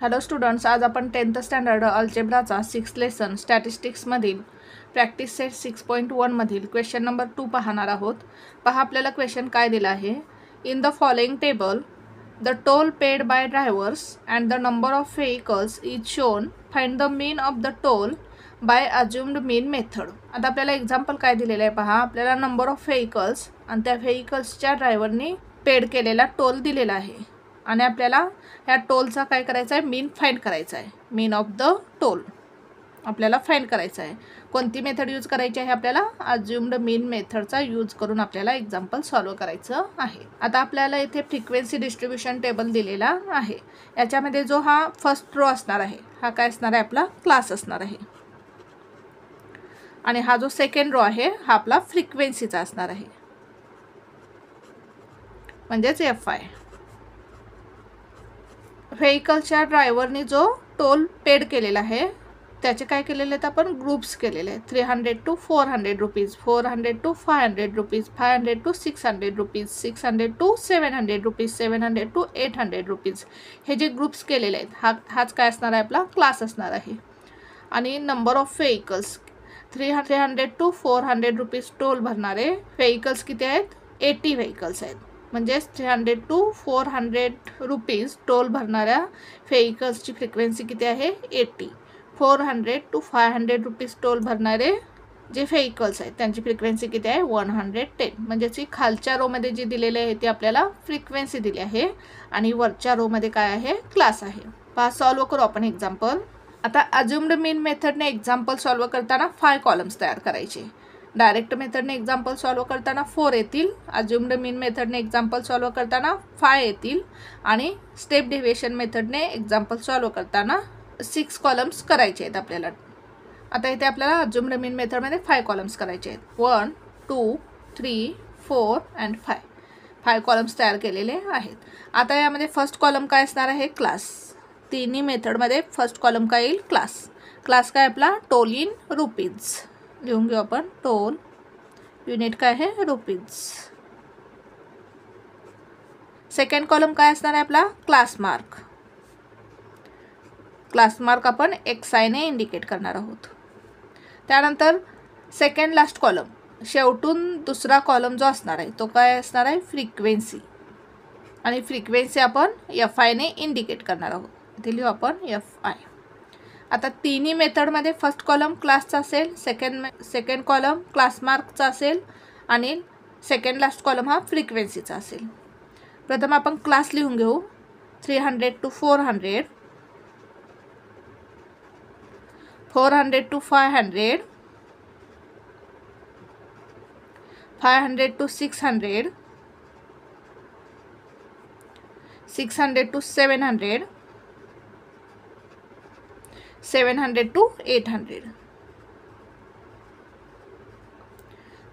Hello students, आज आपण 10th standard अल्जेब्राचा 6th लेसन स्टॅटिस्टिक्समधील प्रॅक्टिस सेट 6.1 मधील क्वेश्चन नंबर 2 पाहणार आहोत. पहा आपल्याला क्वेश्चन काय दिला आहे. In the following table the toll paid by drivers and the number of vehicles is shown. Find the mean of the toll by assumed mean method. आता आपल्याला एक्झाम्पल काय दिलेलं आहे पहा. आपल्याला नंबर ऑफ व्हेकल्स आणि त्या व्हेकल्सच्या ड्रायव्हरनी पेड केलेला टोल दिलेला आहे आणि आपल्याला ह्या टोलचा काय करायचा आहे, मीन फाइंड करायचा आहे. मीन ऑफ द टोल आपल्याला फाइंड करायचा आहे. कोणती मेथड यूज करायची आहे आपल्याला? अज्युम्ड मीन मेथडचा यूज करून आपल्याला एक्झाम्पल सॉल्व करायचं आहे. आता आपल्याला इथे फ्रिक्वेन्सी डिस्ट्रीब्युशन टेबल दिलेला आहे. याच्यामध्ये जो हा फर्स्ट रो असणार आहे हा काय असणार आहे, आपला क्लास असणार आहे. आणि हा जो सेकंड रो आहे हा आपला फ्रिक्वेन्सीचा असणार आहे, म्हणजेच FI. व्हेकलच्या ड्रायव्हरनी जो टोल पेड केलेला आहे त्याचे काय केलेले आहेत आपण, ग्रुप्स केलेले आहेत. 300 to 400 rupees, 400 to 500 rupees, 500 to 600 rupees, 600 to 700 rupees, 700 to 800 rupees. हे जे ग्रुप्स केलेले आहेत हाच काय असणार आहे, आपला क्लास असणार आहे. आणि number of vehicles 300 to 400 rupees toll भरणारे व्हेकल्स किती आहेत? 80 व्हेकल्स आहेत. म्हणजेच 300 to 400 रुपीज टोल भरणाऱ्या व्हेकल्सची फ्रिक्वेन्सी किती आहे? 80. 400 to 500 रुपीज टोल भरणारे जे व्हेकल्स आहेत त्यांची फ्रिक्वेन्सी किती आहे? 110. म्हणजेच ही खालच्या रोमध्ये जी दिलेली आहे ती आपल्याला फ्रिक्वेन्सी दिली आहे आणि वरच्या रोमध्ये काय आहे, क्लास आहे. पहा सॉल्व करू आपण एक्झाम्पल. आता अज्युम्ड मीन मेथडने एक्झाम्पल सॉल्व करताना 5 कॉलम्स तयार करायचे. डायरेक्ट मेथडने एक्झाम्पल सॉल्व करताना 4 येतील. अज्युम्ड मीन मेथडने एक्झाम्पल सॉल्व करताना 5 येतील. आणि स्टेप डेव्हिएशन मेथडने एक्झाम्पल सॉल्व करताना 6 कॉलम्स करायचे आहेत आपल्याला. आता इथे आपल्याला अज्युम्ड मीन मेथडमध्ये 5 कॉलम्स करायचे आहेत. 1, 2, 3, 4 अँड 5. 5 कॉलम्स तयार केलेले आहेत. आता यामध्ये फर्स्ट कॉलम काय असणार आहे? क्लास. तिन्ही मेथडमध्ये फर्स्ट कॉलम काय येईल? क्लास. क्लास काय आपला? Toll in rupees. लिहून घेऊ आपण. टोल युनिट काय आहे? रुपीज. सेकंड कॉलम काय असणार आहे आपला? Class mark. क्लास मार्क आपण XI ने इंडिकेट करणार आहोत. त्यानंतर सेकंड लास्ट कॉलम, शेवटून दुसरा कॉलम जो असणार आहे तो काय असणार आहे? फ्रिक्वेन्सी. आणि फ्रिक्वेन्सी आपण FI ने इंडिकेट करणार आहोत. इथे लिहू आपण FI. आता तिन्ही मेथडमध्ये फर्स्ट कॉलम क्लासचा असेल, सेकंड कॉलम क्लास मार्कचा असेल आणि सेकंड लास्ट कॉलम हा फ्रिक्वेन्सीचा असेल. प्रथम आपण क्लास लिहून घेऊ. 300 to 400, 400 to 500, 500 to 600, 600 to 700, 700 to 800.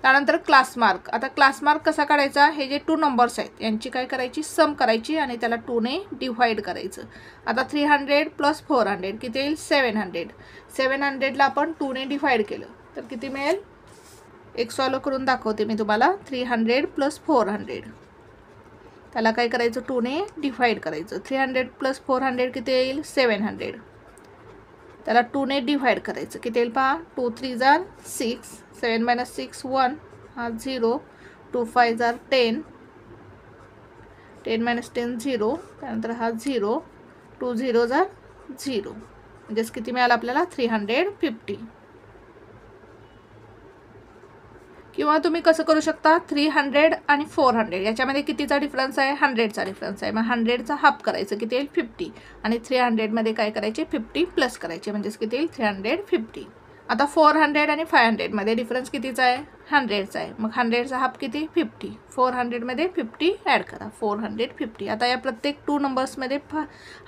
त्यानंतर क्लास मार्क. आता क्लास मार्क कसा काढायचा? हे जे 2 नंबर्स आहेत यांची काय करायची? सम करायची आणि त्याला 2 ने डिवाइड करायचं. आता 300 + 400 किती येईल? 700. 700ला आपण 2 ने डिवाइड केलं तर किती मिळेल? एक सॉल्व करून दाखवते मी तुम्हाला. 300 + 400 त्याला काय करायचं? 2 ने डिवाइड करायचं. 300 + 400 किती येईल? 700. त्याला 2 ने डिवाइड करायचं. किती येईल पहा? 2 3 = 6, 7 - 6 1, हा 0, 2 5 = 10, 10 - 10 0, त्यानंतर हा 0, 2 0 = 0. म्हणजेच किती मिळालं आपल्याला? 350. किंवा तुम्ही कसं करू शकता? 300 आणि 400 याच्यामध्ये कितीचा डिफरन्स आहे? 100चा डिफरन्स आहे. मग 100चा हाफ करायचं. किती येईल? 50. आणि 300मध्ये काय करायचे? 50 प्लस करायचे. म्हणजेच किती येईल? 350. आता 400 आणि 500मध्ये डिफरन्स कितीचा आहे? 100चा आहे. मग 100चा हाफ किती? 50. 400मध्ये 50 ॲड करा. 450. आता या प्रत्येक 2 नंबर्समध्ये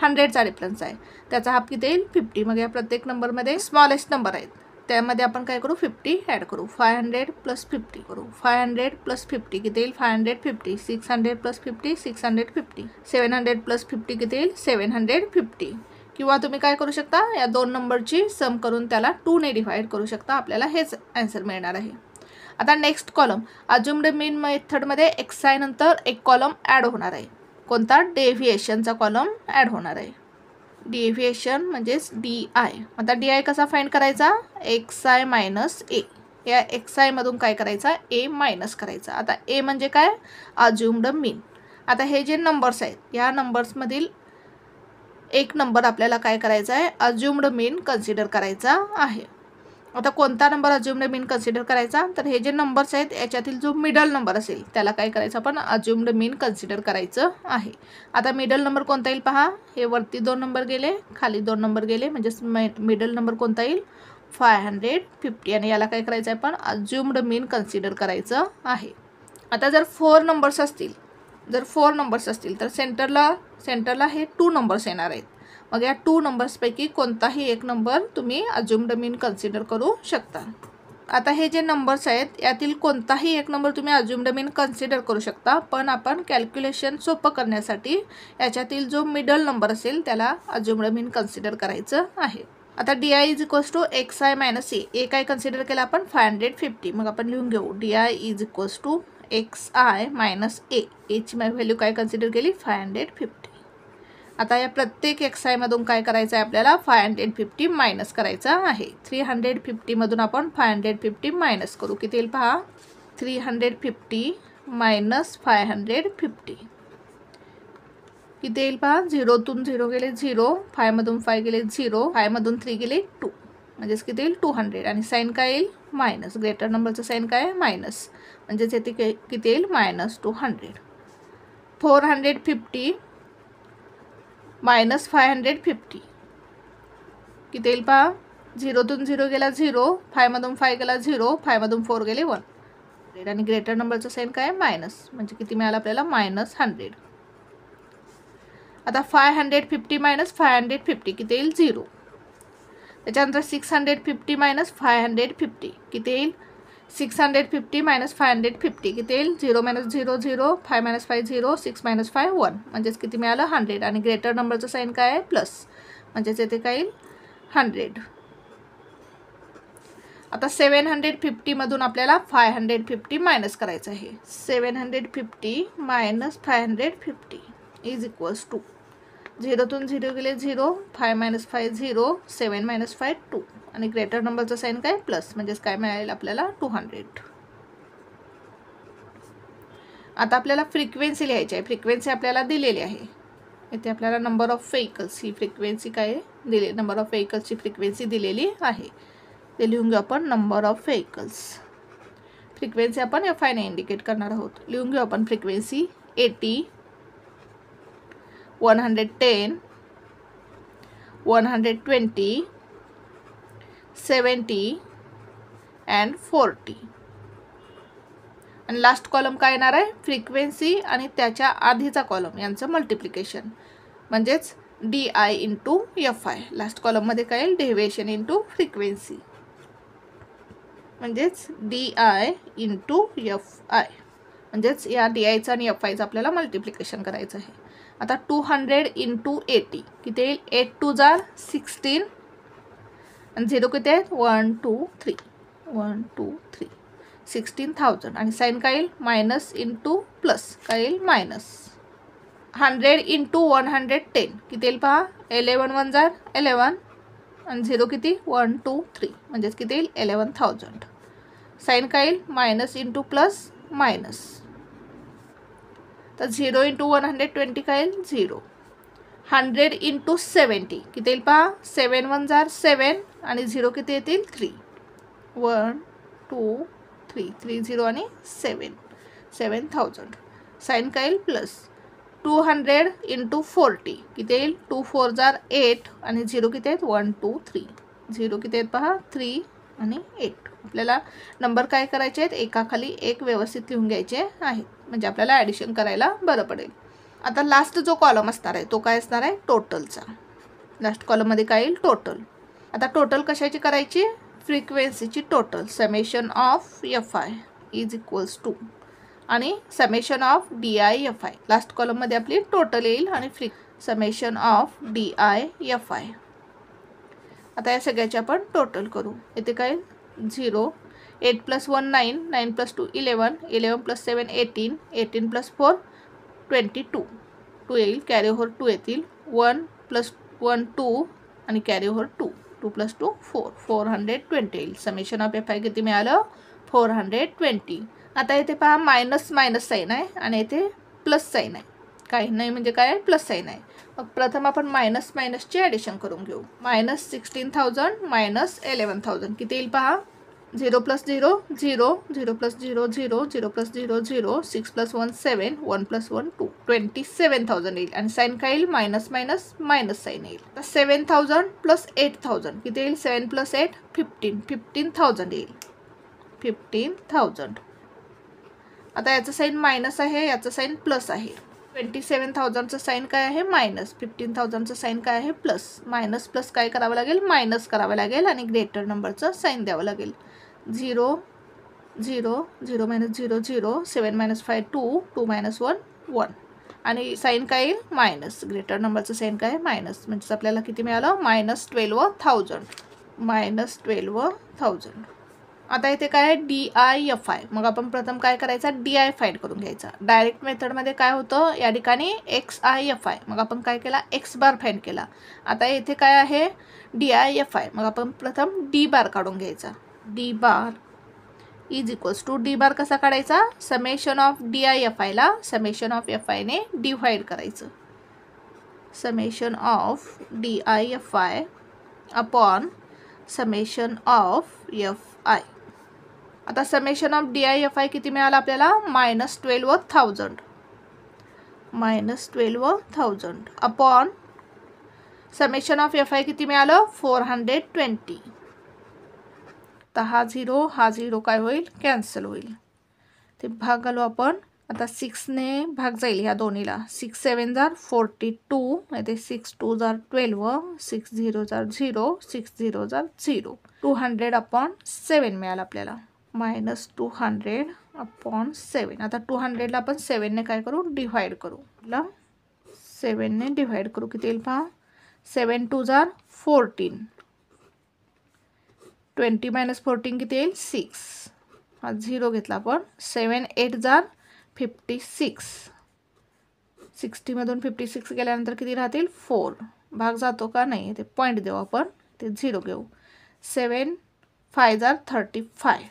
100चा डिफरन्स आहे. त्याचा हाफ किती येईल? 50. मग या प्रत्येक नंबरमध्ये स्मॉलेस्ट नंबर आहेत त्यामध्ये आपण काय करू? 50 ॲड करू. 500 + 50 करू. 500 + 50 किती येईल? 550. 600 + 50 650. 700 + 50 किती येईल? 750. किंवा तुम्ही काय करू शकता? या 2 नंबरची सम करून त्याला 2 ने डिवाइड करू शकता. आपल्याला हेच आन्सर मिळणार आहे. आता नेक्स्ट कॉलम अज्युम्ड मीन मेथडमध्ये XI नंतर एक कॉलम ॲड होणार आहे. कोणता? डेव्हिएशनचा कॉलम ॲड होणार आहे. डेव्हिएशन म्हणजेच डी आय. आता डी आय कसा फाइंड करायचा? एक्स आय मायनस ए. या एक्स आयमधून काय करायचा? ए मायनस करायचा. आता ए म्हणजे काय? अज्युम्ड मीन. आता हे जे नंबर्स आहेत या नंबर्समधील एक नंबर आपल्याला काय करायचा आहे? अज्युम्ड मीन कन्सिडर करायचा आहे. आता कोणता नंबर अज्युम्ड मीन कन्सिडर करायचा? तर हे जे नंबर्स आहेत याच्यातील जो मिडल नंबर असेल त्याला काय करायचं? आपण अज्युम्ड मीन कन्सिडर करायचं आहे. आता मिडल नंबर कोणता येईल पहा. हे वरती 2 नंबर गेले, खाली 2 नंबर गेले, म्हणजेच मिडल नंबर कोणता येईल? 550. आणि याला काय करायचं आहे? आपण अज्युम्ड मीन कन्सिडर करायचं आहे. आता जर 4 नंबर्स असतील, तर सेंटरला हे 2 नंबर्स येणार आहेत. मग या 2 नंबर्सपैकी कोणताही एक नंबर तुम्ही अज्युम्ड मीन कन्सिडर करू शकता. आता हे जे नंबर्स आहेत यातील कोणताही एक नंबर तुम्ही अज्युम्ड मीन कन्सिडर करू शकता, पण आपण कॅल्क्युलेशन सोपं करण्यासाठी याच्यातील जो मिडल नंबर असेल त्याला अज्युम्ड मीन कन्सिडर करायचं आहे. आता D I is equals to X I minus A. A काय कन्सिडर केला आपण? 550. मग आपण लिहून घेऊ D I is equals to X I minus A. एची व्हॅल्यू काय कन्सिडर केली? 550. आता या प्रत्येक एक्स आयमधून काय करायचं आहे आपल्याला? 550 मायनस करायचा आहे. 350मधून आपण 550 मायनस करू. किती येईल पहा? 350 मायनस 550 किती येईल पहा? 0तून 0 गेले 0, 5मधून 5 गेले 0, 5मधून 3 गेले 2, म्हणजेच किती येईल? 200. आणि साईन काय येईल? मायनस. ग्रेटर नंबरचं साईन काय आहे? मायनस. म्हणजेच येथे किती येईल? मायनस 200. 450 मायनस 550 किती येईल पहा? 0तून 0 गेला 0, 5मधून 5 गेला 0, 5मधून 4 गेले 1. आणि ग्रेटर नंबरचं साईन काय आहे? मायनस. म्हणजे किती मिळालं आपल्याला? मायनस 100. आता 550 मायनस 550 किती येईल? 0. त्याच्यानंतर 650 मायनस 550 किती येईल? 650 मायनस 550 किती येईल? 0 मायनस 0 0, 5 मायनस 5 0, 6 मायनस 5 1, म्हणजेच किती मिळालं? 100. आणि ग्रेटर नंबरचं साईन काय आहे? प्लस. म्हणजेच येथे काय येईल? 100. आता 750मधून आपल्याला 550 मायनस करायचं आहे. 750 मायनस 550 इज इक्वल्स टू 0तून 0 गेले 0, 5 मायनस 5 0, 7 मायनस 5 2, आणि ग्रेटर नंबरचं साईन काय? प्लस. म्हणजेच काय मिळालेल आपल्याला? 200. आता आपल्याला फ्रिक्वेन्सी लिहायची आहे. फ्रिक्वेन्सी आपल्याला दिलेली आहे. इथे आपल्याला number of vehicles he frequency काय दिली? नंबर ऑफ व्हेकल्सची फ्रिक्वेन्सी दिलेली आहे. ते लिहून घेऊ आपण. Number of vehicles. फ्रिक्वेन्सी आपण FI ने इंडिकेट करणार आहोत. लिहून घेऊ आपण फ्रिक्वेन्सी 80, 110, 120, 70 and 40. आणि लास्ट कॉलम काय येणार आहे? फ्रिक्वेन्सी आणि त्याच्या आधीचा कॉलम यांचं मल्टिप्लिकेशन, म्हणजेच DI इंटू FI. लास्ट कॉलममध्ये काय येईल? डेव्हिएशन इंटू फ्रिक्वेन्सी, म्हणजेच DI इंटू FI. म्हणजेच या DIचं आणि FIचं आपल्याला मल्टिप्लिकेशन करायचं आहे. आता 200 इंटू 80 किती येईल? 8 2 जार 16 आणि 0 किती आहेत? 1 2 3, 1 2 3, 16,000. आणि साईन काय येईल? Minus into plus. काय येईल? मायनस. 100 इंटू 110 किती येईल पहा? 11 1 जार 11 आणि 0 किती? 1 2 3, म्हणजेच किती येईल? 11,000. साईन काय येईल? Minus into plus minus. तर 0 इंटू 120 काय येईल? 0. 100 इंटू 70 किती येईल पहा? 7 1 जार 7 आणि 0 किती येतील? 3, 1 2 3, 3 0 आणि 7, 7,000. साईन काय येईल? प्लस. 200 इंटू 40 किती येईल? 2 4 जार 8 आणि 0 किती आहेत? 1 2 3, 0 किती आहेत पहा? 3 आणि 8. आपल्याला नंबर काय करायचे आहेत? एकाखाली एक व्यवस्थित लिहून घ्यायचे आहेत, म्हणजे आपल्याला ॲडिशन करायला बरं पडेल. आता लास्ट जो कॉलम असणार आहे तो काय असणार आहे? टोटलचा. लास्ट कॉलममध्ये काय येईल? टोटल. आता टोटल कशाची करायची? फ्रिक्वेन्सीची total. Summation of FI is equals to आणि summation of DI FI. Last कॉलममध्ये आपली टोटल येईल आणि समेशन ऑफ DI FI. आता या सगळ्याचे आपण टोटल करू. येथे काय? 0, 8 + 1 9, 9 + 2 11, 11 + 7 18, 18 + 4 22, 2 येईल. कॅरी ओव्हर 2 येतील. 1 + 1 2 आणि कॅरी ओव्हर 2 2 + 2 4 420 येईल. समेशन ऑफ FI किती मिळालं 420. आता इथे पहा मायनस मायनस साईन आहे आणि इथे प्लस साईन आहे. काही नाही म्हणजे काय आहे प्लस साईन आहे. मग प्रथम आपण मायनस मायनसचे ॲडिशन करून घेऊ. -16,000 - 11,000 किती येईल पहा. 0 + 0 0 0 + 0 0 0 + 0 0 6 + 1 7 1 + 1 2 27,000 येईल. आणि साईन काय येईल मायनस मायनस मायनस साईन येईल. तर 7,000 + 8,000 किती येईल. 7 + 8 15 15,000 येईल. 15,000. आता याचं साईन मायनस आहे, याचं साईन प्लस आहे. 27,000चं साईन काय आहे मायनस, 15,000चं साईन काय आहे प्लस. मायनस प्लस काय करावं लागेल मायनस करावं लागेल आणि ग्रेटर नंबरचं साईन द्यावं लागेल. 0 0 0 - 0 0 7 - 5 2 2 - 1 1 आणि साईन काय येईल मायनस. ग्रेटर नंबरचं साईन काय आहे मायनस. म्हणजे आपल्याला किती मिळालं -12,000 -12,000. आता इथे काय आहे DIFI. मग आपण प्रथम काय करायचा DI फाइंड करून घ्यायचा. डायरेक्ट मेथडमध्ये काय होतं या ठिकाणी XIFI. मग आपण काय केला X बार फाइंड केला. आता इथे काय आहे DIFI. मग आपण प्रथम D बार काढून घ्यायचा. D बार = D बार कसा काढायचा. समेशन ऑफ DIFI ला समेशन ऑफ FI ने डिवाइड करायचं. Summation of DIFI upon summation of FI. आता समेशन ऑफ DIFI किती मिळालं आपल्याला -12,000 -12,000 अपॉन समेशन ऑफ FI किती मिळालं 420. तर हा 0 हा 0 काय होईल कॅन्सल होईल. ते भाग घालू आपण. आता 6 ने भाग जाईल ह्या दोन्हीला. 6 7 = 42 येते 6 2 = 12 6 0 = 0 6 0 = 0 200/7 मिळालं आपल्याला. -200/7. आता 200 ला आपण 7 ने काय करू डिवाइड करू. 7 ने डिवाइड करू किती येईल पहा. 7 2 = 14 20 - 14 किती येईल 6. हा 0 घेतला आपण. 7 8 = 56 60 मधून 56 गेल्यानंतर किती राहतील 4. भाग जातो का नाही ते पॉईंट देऊ आपण. ते 0 घेऊ. 7 5 = 35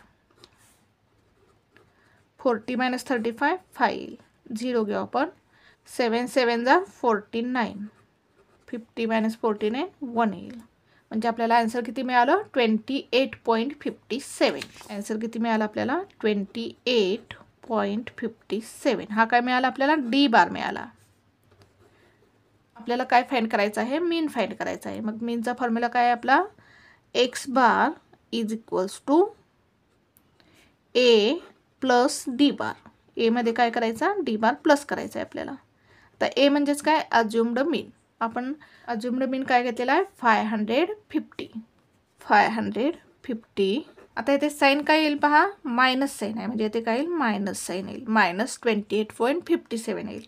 40 - 35 5 येईल. 0 घेऊ आपण. 7 7 = 49 50 - 14 1 येईल. म्हणजे आपल्याला आन्सर किती मिळालं 28.57. आन्सर किती मिळाला आपल्याला 28.57. हा काय मिळाला आपल्याला D बार मिळाला. आपल्याला काय फाइंड करायचं आहे मीन फाइंड करायचा आहे. मग मीनचा फॉर्म्युला काय आहे आपला X बार = A + D बार. ए मध्ये काय करायचा D बार प्लस करायचा आहे आपल्याला. तर ए म्हणजेच काय अज्युम्ड मीन. आपण अज्युम्ड मीन काय घेतलेला आहे 550. आता इथे साईन काय येईल पहा मायनस साईन आहे म्हणजे इथे काय येईल मायनस साईन येईल. -28.57 येईल.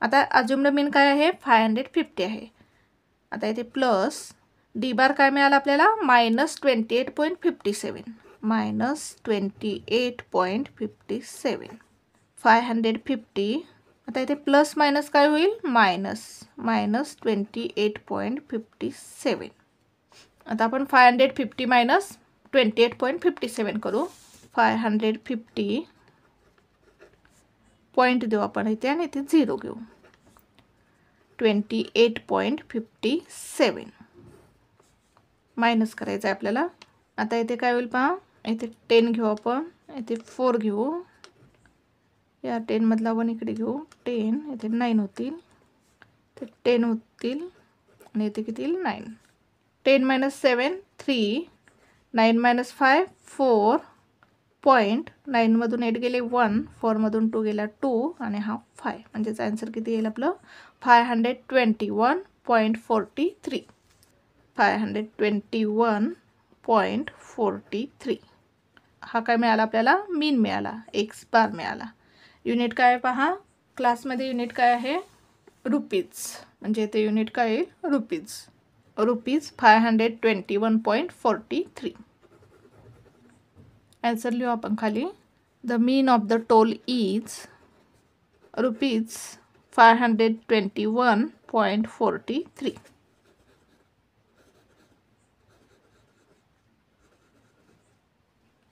आता अज्युम्ड मीन काय आहे 550 आहे. आता इथे प्लस D बार काय मिळाला आपल्याला -28.57 -28.57 550. आता इथे प्लस मायनस काय होईल -28.57. आता आपण 550 - 28.57 करू. 550 पॉईंट देऊ आपण इथे आणि इथे 0 घेऊ. 28.57 मायनस करायचं आहे आपल्याला. आता इथे काय होईल पहा इथे 10 घेऊ आपण. इथे 4 घेऊ. या 10 मधला 1 इकडे घेऊ. 10 इथे 9 होतील. ते 10 होतील आणि इथे किती येईल 9. 10 - 7 3 9 - 5 4 पॉईंट 9 मधून 8 गेले 1 4 मधून 2 गेला 2 आणि हा 5 म्हणजेच आन्सर किती येईल आपलं 521.43. 521.43. हा काय मिळाला आपल्याला मीन मिळाला X बार मिळाला. युनिट काय पहा क्लासमध्ये युनिट काय आहे रुपीज. म्हणजे इथे युनिट काय येईल रुपीज. 521.43. आन्सर लिहू आपण खाली. The mean of the toll is ₹521.43.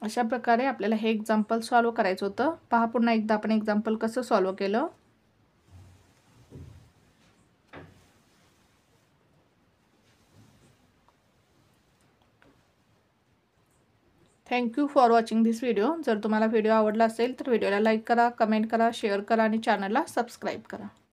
अशा प्रकारे आपल्याला हे एक्झाम्पल सॉल्व करायचं होतं. पहा पुन्हा एकदा आपण एक्झाम्पल कसं सॉल्व केलं. Thank you for watching this video. जर तुम्हाला व्हिडिओ आवडला असेल तर व्हिडिओला लाईक करा, कमेंट करा, शेअर करा आणि चॅनलला सबस्क्राईब करा.